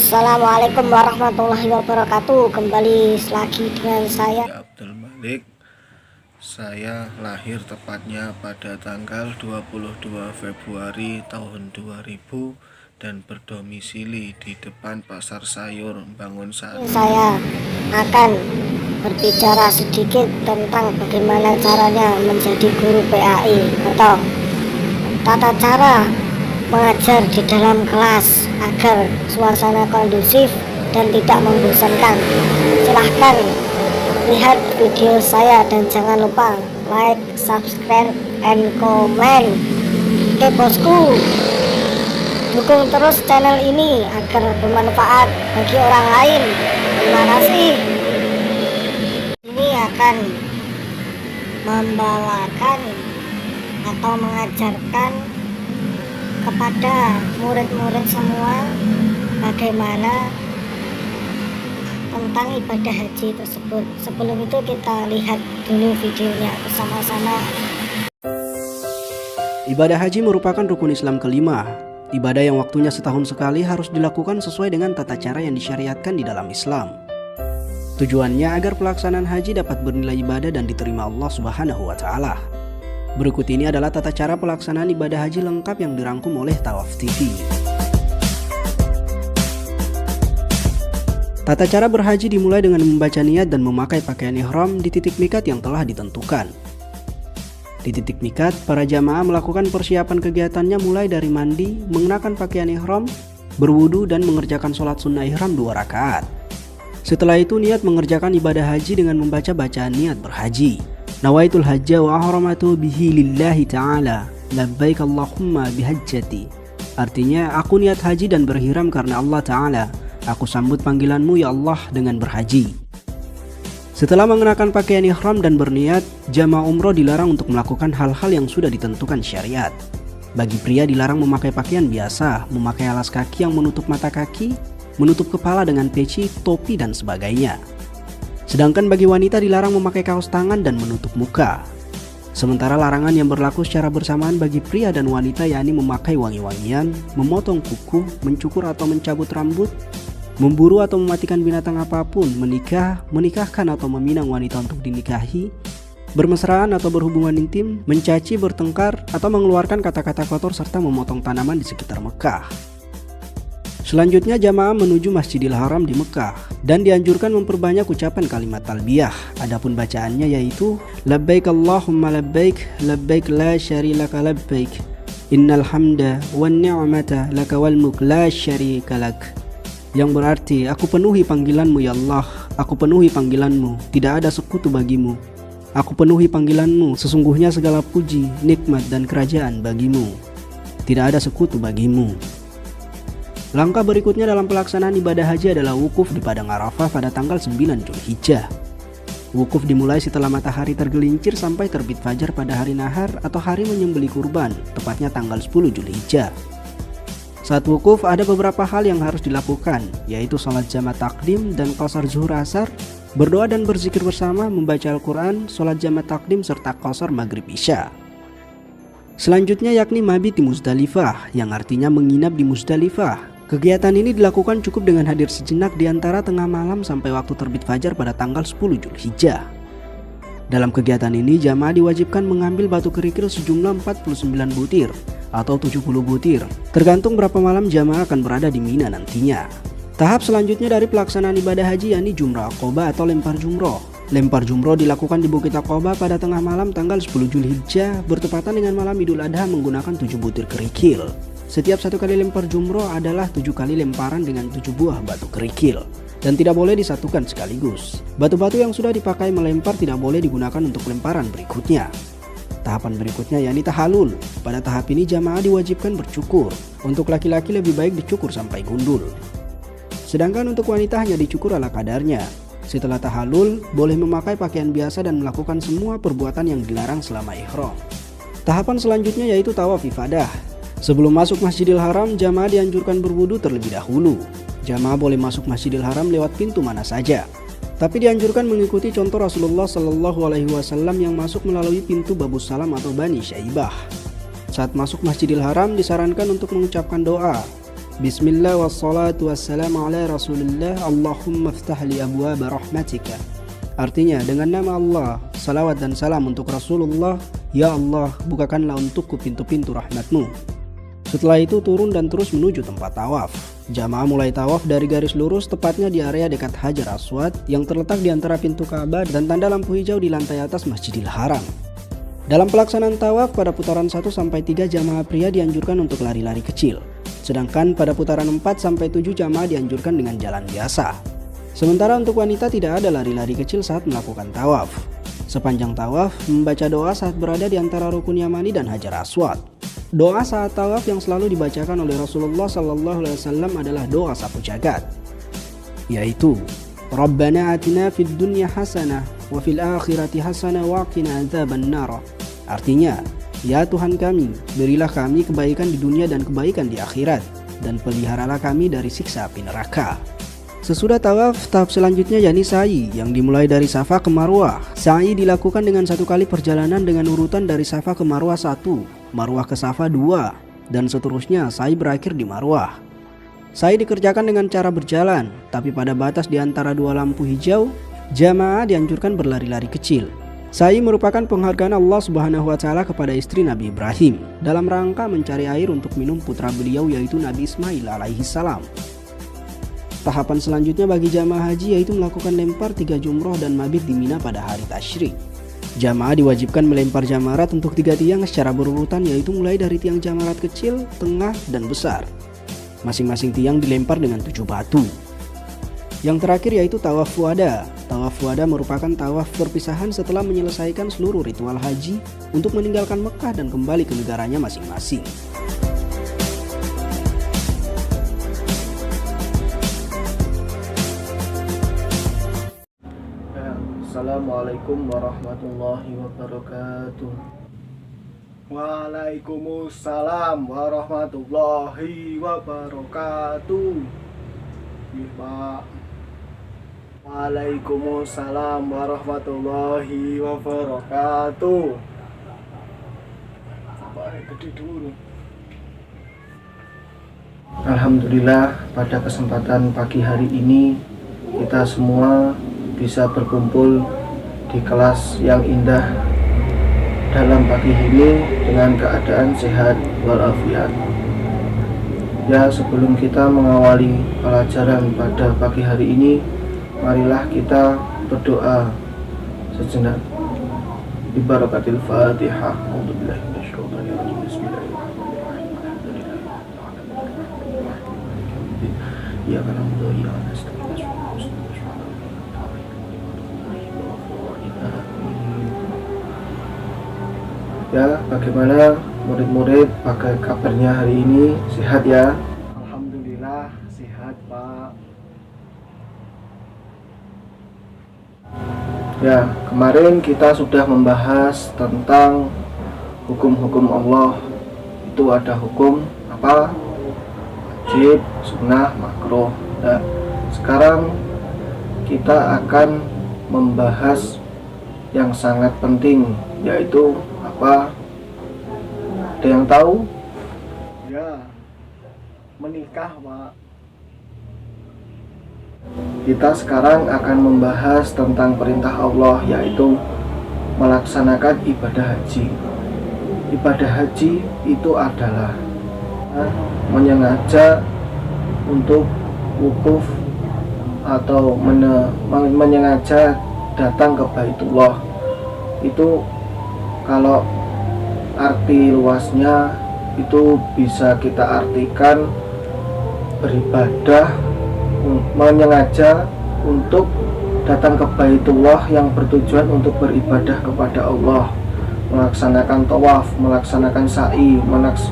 Assalamualaikum warahmatullahi wabarakatuh. Kembali lagi dengan saya Abdul Malik. Saya lahir tepatnya pada tanggal 22 Februari tahun 2000 dan berdomisili di depan Pasar Sayur Bangun Sari. Saya akan berbicara sedikit tentang bagaimana caranya menjadi guru PAI atau tata cara mengajar di dalam kelas agar suasana kondusif dan tidak membosankan. Silahkan lihat video saya dan jangan lupa like, subscribe, and comment. Oke bosku, dukung terus channel ini agar bermanfaat bagi orang lain. Terima kasih. Ini akan membawakan atau mengajarkan kepada murid-murid semua bagaimana tentang ibadah haji tersebut. Sebelum itu kita lihat dulu videonya bersama-sama. Ibadah haji merupakan rukun Islam kelima. Ibadah yang waktunya setahun sekali harus dilakukan sesuai dengan tata cara yang disyariatkan di dalam Islam. Tujuannya agar pelaksanaan haji dapat bernilai ibadah dan diterima Allah Subhanahu wa Ta'ala. Berikut ini adalah tata cara pelaksanaan ibadah haji lengkap yang dirangkum oleh Tawaf TV. Tata cara berhaji dimulai dengan membaca niat dan memakai pakaian ihram di titik mikat yang telah ditentukan. Di titik mikat, para jamaah melakukan persiapan kegiatannya mulai dari mandi, mengenakan pakaian ihram, berwudu dan mengerjakan sholat sunnah ihram 2 rakaat. Setelah itu niat mengerjakan ibadah haji dengan membaca bacaan niat berhaji. Nawaitul hajja wa ahramatu bihi lillahi ta'ala labbaik Allahumma bihajjati. Artinya, aku niat haji dan berhiram karena Allah Ta'ala. Aku sambut panggilanmu ya Allah dengan berhaji. Setelah mengenakan pakaian ihram dan berniat, jamaah umroh dilarang untuk melakukan hal-hal yang sudah ditentukan syariat. Bagi pria dilarang memakai pakaian biasa, memakai alas kaki yang menutup mata kaki, menutup kepala dengan peci, topi dan sebagainya. Sedangkan bagi wanita dilarang memakai kaos tangan dan menutup muka. Sementara larangan yang berlaku secara bersamaan bagi pria dan wanita yakni memakai wangi-wangian, memotong kuku, mencukur atau mencabut rambut, memburu atau mematikan binatang apapun, menikahkan atau meminang wanita untuk dinikahi, bermesraan atau berhubungan intim, mencaci, bertengkar, atau mengeluarkan kata-kata kotor serta memotong tanaman di sekitar Mekah. Selanjutnya jamaah menuju Masjidil Haram di Mekah dan dianjurkan memperbanyak ucapan kalimat talbiyah. Adapun bacaannya yaitu labbaik Allahumma labbaik labbaik la syarika labbaik innal hamda wan ni'mata laka wal mulk la syarika lak. Yang berarti aku penuhi panggilanmu ya Allah, aku penuhi panggilanmu, tidak ada sekutu bagimu. Aku penuhi panggilanmu, sesungguhnya segala puji, nikmat dan kerajaan bagimu. Tidak ada sekutu bagimu. Langkah berikutnya dalam pelaksanaan ibadah haji adalah wukuf di Padang Arafah pada tanggal 9 Zulhijjah. Wukuf dimulai setelah matahari tergelincir sampai terbit fajar pada hari nahar atau hari menyembelih kurban, tepatnya tanggal 10 Zulhijjah. Saat wukuf ada beberapa hal yang harus dilakukan, yaitu sholat jamak takdim dan qasar zuhur asar, berdoa dan berzikir bersama, membaca Al-Quran, sholat jamak takdim serta qasar maghrib isya. Selanjutnya yakni mabit di Muzdalifah, yang artinya menginap di Muzdalifah. Kegiatan ini dilakukan cukup dengan hadir sejenak di antara tengah malam sampai waktu terbit fajar pada tanggal 10 Zulhijjah. Dalam kegiatan ini jamaah diwajibkan mengambil batu kerikil sejumlah 49 butir atau 70 butir, tergantung berapa malam jamaah akan berada di Mina nantinya. Tahap selanjutnya dari pelaksanaan ibadah haji yakni jumrah Aqobah atau lempar jumroh. Lempar jumroh dilakukan di Bukit Aqobah pada tengah malam tanggal 10 Zulhijjah bertepatan dengan malam Idul Adha menggunakan 7 butir kerikil. Setiap 1 kali lempar jumroh adalah 7 kali lemparan dengan 7 buah batu kerikil dan tidak boleh disatukan sekaligus. Batu-batu yang sudah dipakai melempar tidak boleh digunakan untuk lemparan berikutnya. Tahapan berikutnya yakni tahalul. Pada tahap ini jamaah diwajibkan bercukur. Untuk laki-laki lebih baik dicukur sampai gundul. Sedangkan untuk wanita hanya dicukur ala kadarnya. Setelah tahalul, boleh memakai pakaian biasa dan melakukan semua perbuatan yang dilarang selama ihram. Tahapan selanjutnya yaitu tawaf ifadah. Sebelum masuk Masjidil Haram, jamaah dianjurkan berwudu terlebih dahulu. Jamaah boleh masuk Masjidil Haram lewat pintu mana saja. Tapi dianjurkan mengikuti contoh Rasulullah SAW yang masuk melalui pintu Babus Salam atau Bani Syaibah. Saat masuk Masjidil Haram disarankan untuk mengucapkan doa. Bismillah wassalatu wassalamu ala rasulillah, Allahumma ftah li abwaba rahmatika. Artinya, dengan nama Allah, salawat dan salam untuk Rasulullah, ya Allah, bukakanlah untukku pintu-pintu rahmatmu. Setelah itu turun dan terus menuju tempat tawaf. Jamaah mulai tawaf dari garis lurus, tepatnya di area dekat Hajar Aswad yang terletak di antara pintu Ka'bah dan tanda lampu hijau di lantai atas Masjidil Haram. Dalam pelaksanaan tawaf pada putaran 1-3 jamaah pria dianjurkan untuk lari-lari kecil. Sedangkan pada putaran 4-7 jamaah dianjurkan dengan jalan biasa. Sementara untuk wanita tidak ada lari-lari kecil saat melakukan tawaf. Sepanjang tawaf, membaca doa saat berada di antara Rukun Yamani dan Hajar Aswad. Doa saat tawaf yang selalu dibacakan oleh Rasulullah SAW adalah doa sapu jagat, yaitu Rabbana atina fid dunya hasanah wa fil akhirati hasanah wa qina adzabannar. Artinya, ya Tuhan kami, berilah kami kebaikan di dunia dan kebaikan di akhirat, dan peliharalah kami dari siksa api neraka. Sesudah tawaf, tahap selanjutnya yakni sa'i yang dimulai dari Safa ke Marwah. Sa'i dilakukan dengan 1 kali perjalanan dengan urutan dari Safa ke Marwah 1, Marwah ke Safa 2, dan seterusnya sa'i berakhir di Marwah. Sa'i dikerjakan dengan cara berjalan, tapi pada batas di antara 2 lampu hijau, jamaah dianjurkan berlari-lari kecil. Sa'i merupakan penghargaan Allah Subhanahu wa Ta'ala kepada istri Nabi Ibrahim dalam rangka mencari air untuk minum putra beliau yaitu Nabi Ismail alaihi salam. Tahapan selanjutnya bagi jamaah haji yaitu melakukan lempar 3 jumroh dan mabit di Mina pada hari tasyrik. Jamaah diwajibkan melempar jamarat untuk 3 tiang secara berurutan, yaitu mulai dari tiang jamarat kecil, tengah, dan besar. Masing-masing tiang dilempar dengan 7 batu. Yang terakhir yaitu tawaf wada. Tawaf wada merupakan tawaf perpisahan setelah menyelesaikan seluruh ritual haji untuk meninggalkan Mekah dan kembali ke negaranya masing-masing. Assalamualaikum warahmatullahi wabarakatuh. Waalaikumsalam warahmatullahi wabarakatuh. Pak. Waalaikumsalam warahmatullahi wabarakatuh. Sampai gede dulu. Alhamdulillah, pada kesempatan pagi hari ini kita semua bisa berkumpul di kelas yang indah dalam pagi ini dengan keadaan sehat walafiat. Ya, sebelum kita mengawali pelajaran pada pagi hari ini, marilah kita berdoa sejenak. Bibarakatil Fatihah. A'udzubillahi minasyaitonir rajim. Bismillahirrahmanirrahim. Ya kana ya Ya, bagaimana murid-murid, pakai kabarnya hari ini? Sehat ya? Alhamdulillah sehat, Pak. Ya, kemarin kita sudah membahas tentang hukum-hukum Allah. Itu ada hukum apa? Wajib, sunnah, makruh. Nah, sekarang kita akan membahas yang sangat penting, yaitu apa? Ada yang tahu? Ya, menikah, Pak. Kita sekarang akan membahas tentang perintah Allah, yaitu melaksanakan ibadah haji. Ibadah haji itu adalah menyengaja untuk wukuf atau menyengaja datang ke Baitullah. Itu kalau arti luasnya itu bisa kita artikan beribadah, menyengaja untuk datang ke Baitullah yang bertujuan untuk beribadah kepada Allah, melaksanakan tawaf, melaksanakan sa'i,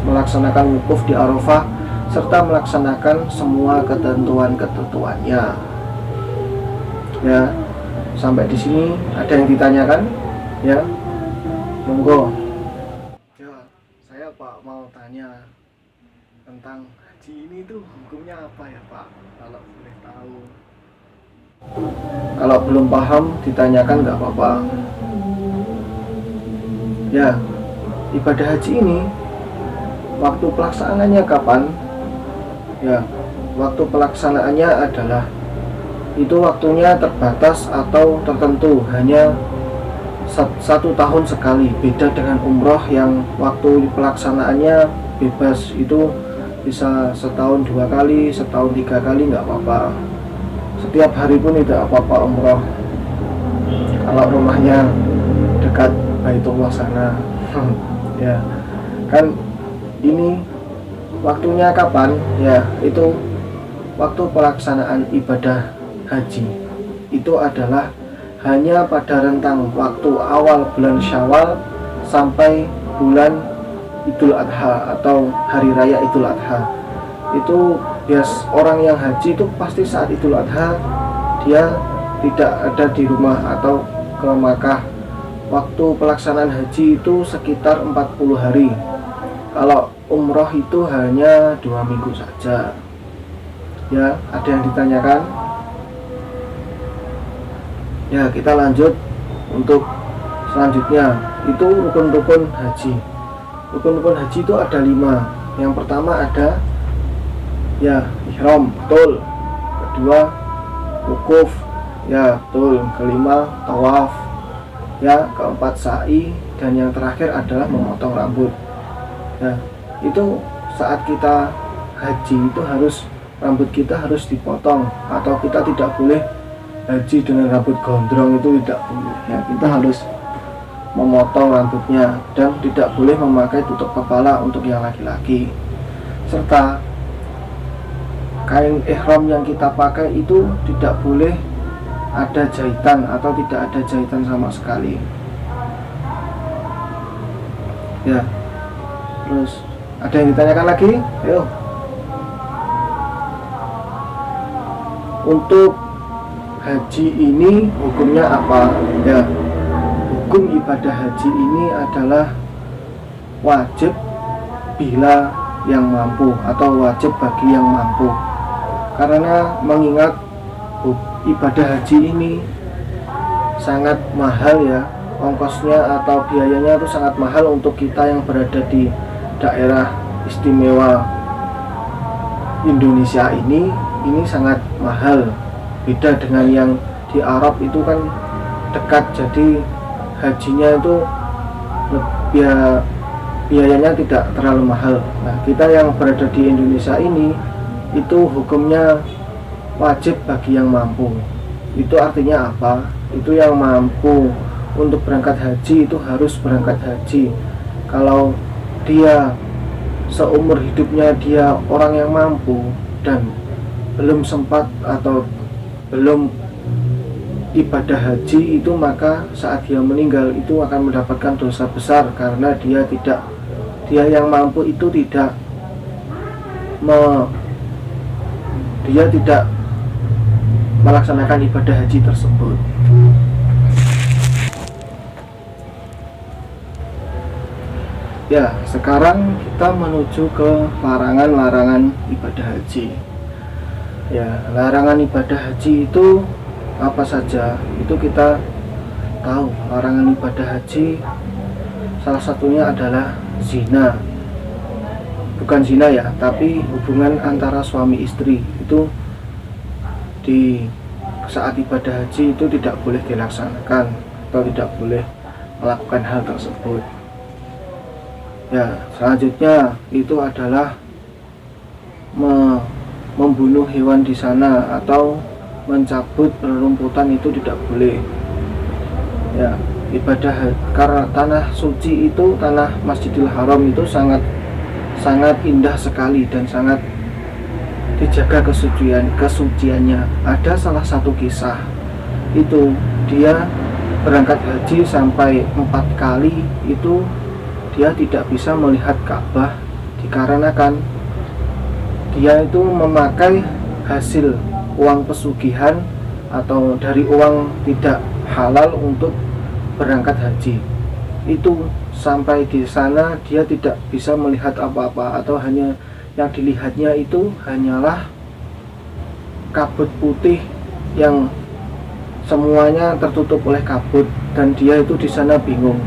melaksanakan wukuf di Arafah, serta melaksanakan semua ketentuan-ketentuannya. Ya, sampai di sini ada yang ditanyakan? Ya. Monggo. Ya, saya Pak mau tanya tentang haji ini tuh hukumnya apa ya Pak? Kalau boleh tahu. Kalau belum paham ditanyakan nggak apa-apa. Ya, ibadah haji ini waktu pelaksanaannya kapan? Ya, waktu pelaksanaannya adalah itu waktunya terbatas atau tertentu, hanya 1 tahun sekali. Beda dengan umroh yang waktu pelaksanaannya bebas, itu bisa setahun 2 kali, setahun 3 kali, nggak apa-apa. Setiap hari pun tidak apa-apa umroh kalau rumahnya dekat Baitullah sana. Ya kan, ini waktunya kapan? Ya, itu waktu pelaksanaan ibadah haji itu adalah hanya pada rentang waktu awal bulan Syawal sampai bulan Idul Adha atau hari raya Idul Adha. Itu bias orang yang haji itu pasti saat Idul Adha dia tidak ada di rumah atau ke Makkah. Waktu pelaksanaan haji itu sekitar 40 hari. Kalau umroh itu hanya 2 minggu saja. Ya, ada yang ditanyakan? Ya, kita lanjut untuk selanjutnya, itu rukun-rukun haji. Rukun-rukun haji itu ada 5. Yang pertama ada ya ihram, betul. Kedua wukuf, ya betul. Kelima tawaf, ya. Keempat sa'i, dan yang terakhir adalah memotong rambut. Nah, itu saat kita haji itu rambut kita harus dipotong, atau kita tidak boleh haji dengan rambut gondrong, itu tidak boleh. Ya, kita harus memotong rambutnya dan tidak boleh memakai tutup kepala untuk yang laki-laki. Serta kain ihram yang kita pakai itu tidak boleh ada jahitan atau tidak ada jahitan sama sekali. Ya. Terus ada yang ditanyakan lagi? Ayo. Untuk haji ini hukumnya apa? Ya, hukum ibadah haji ini adalah wajib bila yang mampu atau wajib bagi yang mampu. Karena mengingat ibadah haji ini sangat mahal ya, ongkosnya atau biayanya itu sangat mahal untuk kita yang berada di daerah istimewa Indonesia ini sangat mahal. Beda dengan yang di Arab itu kan dekat, jadi hajinya itu biayanya tidak terlalu mahal. Nah, kita yang berada di Indonesia ini itu hukumnya wajib bagi yang mampu. Itu artinya apa? Itu yang mampu untuk berangkat haji itu harus berangkat haji. Kalau dia seumur hidupnya dia orang yang mampu dan belum sempat atau belum ibadah haji itu, maka saat dia meninggal itu akan mendapatkan dosa besar, karena dia yang mampu itu tidak melaksanakan ibadah haji tersebut. Ya, sekarang kita menuju ke larangan-larangan ibadah haji. Ya, larangan ibadah haji itu apa saja? Itu kita tahu. Larangan ibadah haji salah satunya adalah zina. Bukan zina ya, tapi hubungan antara suami istri. Itu di saat ibadah haji itu tidak boleh dilaksanakan atau tidak boleh melakukan hal tersebut. Ya, selanjutnya itu adalah membunuh hewan di sana atau mencabut rerumputan, itu tidak boleh. Ya, ibadah karena tanah suci itu, tanah Masjidil Haram itu sangat indah sekali dan sangat dijaga kesuciannya. Ada salah satu kisah itu dia berangkat haji sampai 4 kali itu dia tidak bisa melihat Ka'bah dikarenakan dia itu memakai hasil uang pesugihan atau dari uang tidak halal untuk berangkat haji. Itu sampai di sana dia tidak bisa melihat apa-apa, atau hanya yang dilihatnya itu hanyalah kabut putih yang semuanya tertutup oleh kabut, dan dia itu di sana bingung.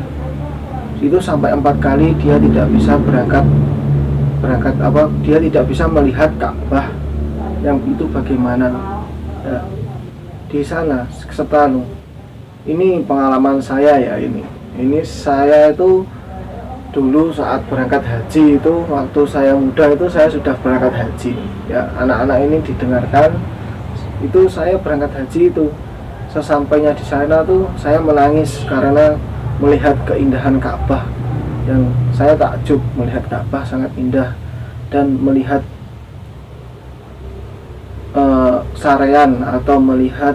Itu sampai 4 kali dia tidak bisa berangkat dia tidak bisa melihat Ka'bah yang itu bagaimana ya, di sana setelah ini pengalaman saya ya, ini saya itu dulu saat berangkat haji itu, waktu saya muda itu saya sudah berangkat haji ya. Anak-anak ini didengarkan, itu saya berangkat haji itu sesampainya di sana tuh saya menangis karena melihat keindahan Ka'bah, yang saya takjub melihat Ka'bah sangat indah, dan melihat sarean atau melihat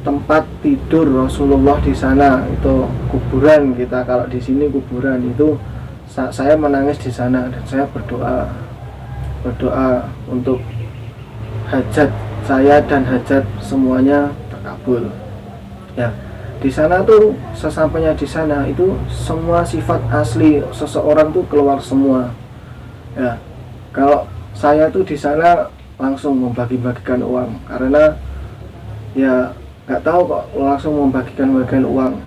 tempat tidur Rasulullah di sana, itu kuburan kita, kalau di sini kuburan itu. Saya menangis di sana dan saya berdoa untuk hajat saya dan hajat semuanya terkabul ya. Di sana tuh sesampainya di sana itu semua sifat asli seseorang tuh keluar semua ya. Kalau saya tuh di sana langsung membagi-bagikan uang, karena ya nggak tahu kok langsung membagikan uang.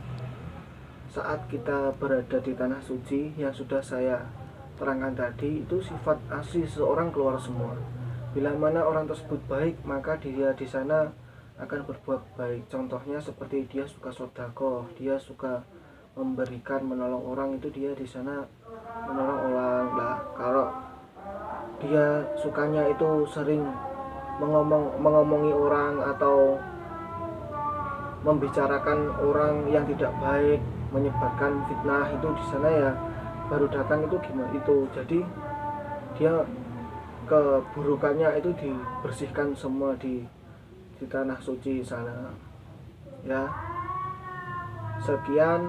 Saat kita berada di tanah suci yang sudah saya terangkan tadi, itu sifat asli seseorang keluar semua. Bila mana orang tersebut baik, maka dia di sana akan berbuat baik. Contohnya seperti dia suka sedekah, dia suka memberikan, menolong orang, itu dia di sana menolong orang. Lah kalau dia sukanya itu sering mengomongi orang atau membicarakan orang yang tidak baik, menyebarkan fitnah, itu di sana ya baru datang itu gimana itu. Jadi dia keburukannya itu dibersihkan semua di tanah suci sana ya. Sekian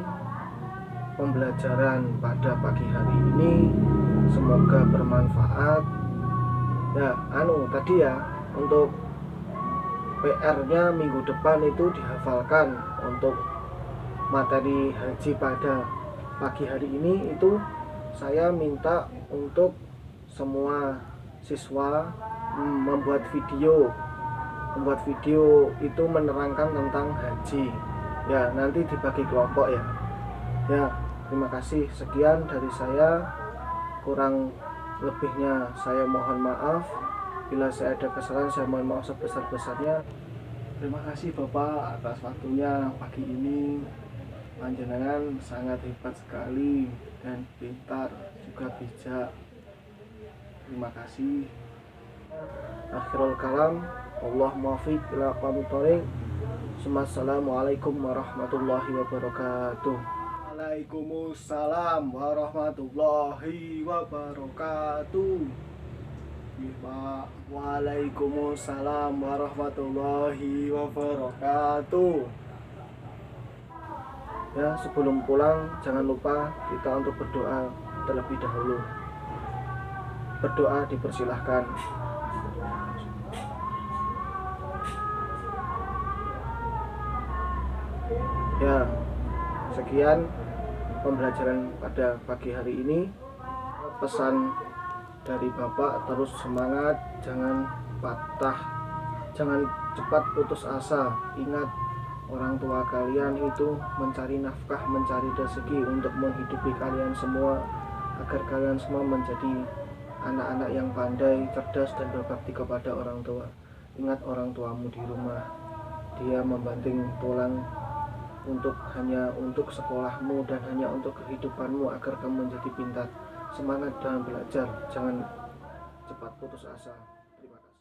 pembelajaran pada pagi hari ini, semoga bermanfaat ya. Tadi ya, untuk PR-nya minggu depan itu dihafalkan. Untuk materi haji pada pagi hari ini itu saya minta untuk semua siswa membuat video itu menerangkan tentang haji ya, nanti dibagi kelompok ya. Terima kasih, sekian dari saya, kurang lebihnya saya mohon maaf. Bila saya ada kesalahan, saya mohon maaf sebesar-besarnya. Terima kasih Bapak atas waktunya pagi ini. Panjenengan sangat hebat sekali dan pintar, juga bijak. Terima kasih. Akhirul kalam, Allah muwaffiq ila aqwamit thoriq. Assalamualaikum warahmatullahi wabarakatuh. Waalaikumsalam warahmatullahi wabarakatuh. Waalaikumsalam warahmatullahi wabarakatuh. Ya, sebelum pulang jangan lupa kita untuk berdoa terlebih dahulu. Berdoa dipersilahkan. Ya, sekian pembelajaran pada pagi hari ini. Pesan dari Bapak, terus semangat, jangan patah, jangan cepat putus asa. Ingat, orang tua kalian itu mencari nafkah, mencari rezeki untuk menghidupi kalian semua, agar kalian semua menjadi anak-anak yang pandai, cerdas, dan berbakti kepada orang tua. Ingat, orang tuamu di rumah, dia membanting tulang hanya untuk sekolahmu dan hanya untuk kehidupanmu, agar kamu menjadi pintar. Semangat dalam belajar, jangan cepat putus asa. Terima kasih.